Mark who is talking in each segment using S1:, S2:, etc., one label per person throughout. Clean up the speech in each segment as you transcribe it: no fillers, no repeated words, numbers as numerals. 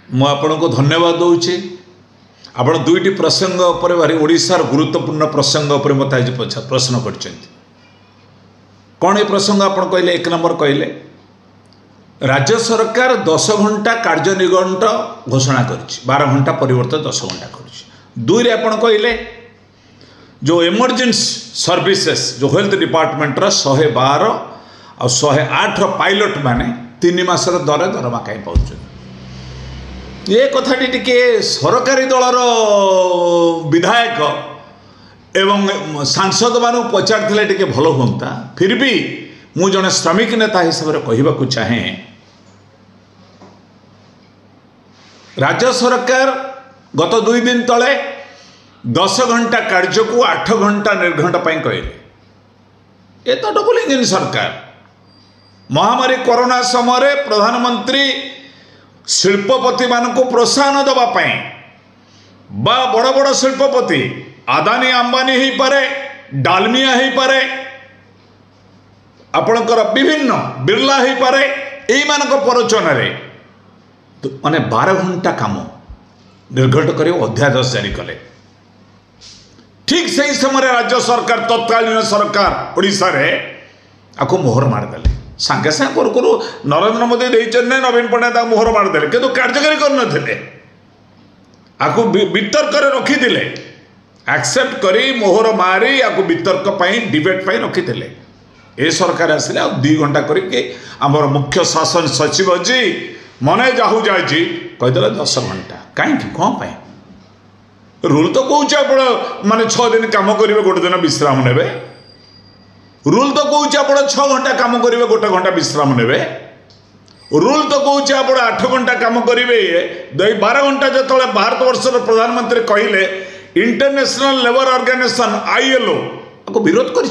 S1: मुझे धन्यवाद दूचे आप दुईटी प्रसंग पर भारी ओडिशार गुरुत्वपूर्ण प्रसंग पर मत आज प्रश्न कर कौन ये प्रसंग आप कहले एक नंबर कहले राज्य सरकार 10 घंटा कार्य निगंट घोषणा कर 12 घंटा परिवर्तन 10 घंटा कर दुई रे आप कहले जो इमरजेंसी सर्विसेस जो हेल्थ डिपार्टमेंट 112 और 108 पायलट माने 3 मासर दर दरमा कहीं पाँच ये कथाटी टिके सरकारी दलर विधायक एवं सांसद मानू पचार टिके भल होता फिर भी मु जने श्रमिक नेता हिसाब से कहवाक चाहे राज्य सरकार गत 2 दिन तले 10 घंटा कार्य को 8 घंटा निर्घंट कहले ये तो डबल इंजिन सरकार महामारी कोरोना समय प्रधानमंत्री शिल्पपति मान को प्रोत्साहन दवापाई बा बड़ बड़ शिल्पपति आदानी अंबानी ही पारे डालमिया ही पारे आपणकर विभिन्न बिरला ही पारे यही मानक प्ररोचन तो माने 12 घंटा काम निर्घट कर अध्यादेश जारी कले ठीक से समय राज्य सरकार तत्कालीन सरकार ओडिशा रे आपको मोहर मारदेले सांगे सांगे करू नरेंद्र मोदी देना नवीन पट्टनायक मोहर मारदेले किंतु कार्यकारी करनथिले आपको वितर्क रखीदे एक्सेप्ट करी मोहर मारी आपको वितर्क डिबेट रखीदे ए सरकार आसिले 2 घंटा करके आमर मुख्य शासन सचिव जी मने जाहू जाए जी कहीदे 10 घंटा कहीं कौन रूल तो कौच आप माने 6 दिन काम करेंगे गोटे दिन विश्राम ने रूल तो कौच आप 6 घंटा काम करेंगे 1 घंटा विश्राम ने रूल तो कौच आप 8 घंटा काम करेंगे 12 घंटा जो भारत वर्षर प्रधानमंत्री कहले इंटरनेशनल लेबर ऑर्गेनाइजेशन ILO को विरोध कर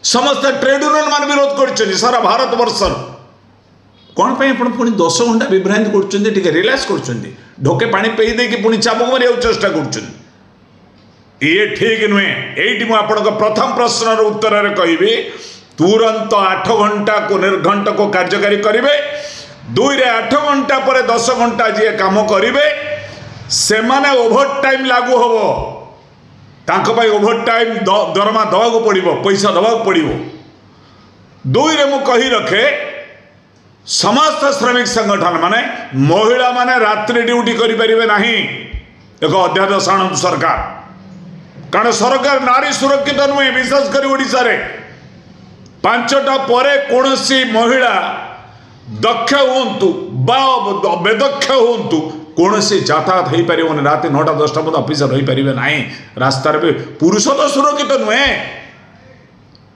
S1: समस्त ट्रेड यूनियन मान विरोध कर सारा भारत वर्षर कौन पुणी 10 घंटा विभ्रांति कर रिलैक्स कर ढोके पानी पी देकी पुणी चाबुक मारे चेष्टा कर ये ठीक नुहे ये मुझे प्रथम प्रश्नर उत्तर कहि तुरंत 8 घंटा को निर्घंट को कार्यकारी करेंगे 2 रे 8 घंटा पर 10 घंटा जी काम करेंगे से माने ओभर टाइम लागू हम ओभर टाइम दरमा दवाक पड़ो पैसा दवाक पड़ो 2 रे मु कही रखे समस्त श्रमिक संगठन माने महिला माने रात्रि ड्यूटी करें ना एक अध्यादेश आणु सरकार कारण सरकार नारी सुरक्षित नुहे विशेषकर ओडिशा रे 5टा पर कौन महिला दक्ष हूँ बा बेदक्ष हूँ कौन यातायात हो पार रात 9टा 10टा मत ऑफिस रही पारे ना रास्तार पुरुष तो सुरक्षित नुहे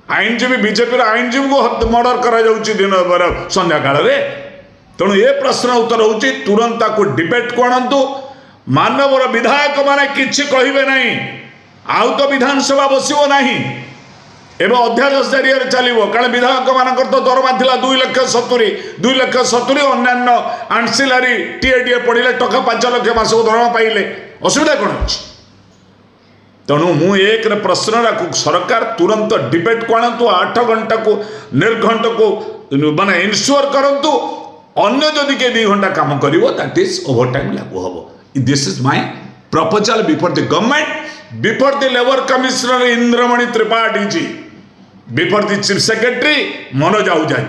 S1: आईनजीवी बीजेपी आईनजीवी को मर्डर करा दिन संध्या काल तेणु ये प्रश्न उत्तर हो तुरंत को डिबेट को आणतु मानवर विधायक माने किछि कहिबे नहीं आउ तो विधानसभा बसिबो नहीं एवं अध्यादेश जारी चलो कारण विधायक मान तो दरमा था 2,70,000 अन्न्य आंसिलारी टीए पढ़े टका 5 लाख मास दरमा पाइले असुविधा कौन अच्छी तेणु मु एक प्रश्न सरकार तुरंत डिबेट को आणतु 8 घंटा को निर्घंट को माने इनश्योर करंतु अन्य जदि के 2 घंटा काम करिवो दैट इज ओवर टाइम लागू हबो this is my proposal before the government before the labour commissioner Indramani Tripathi ji before the chief secretary Manoj Ahuja.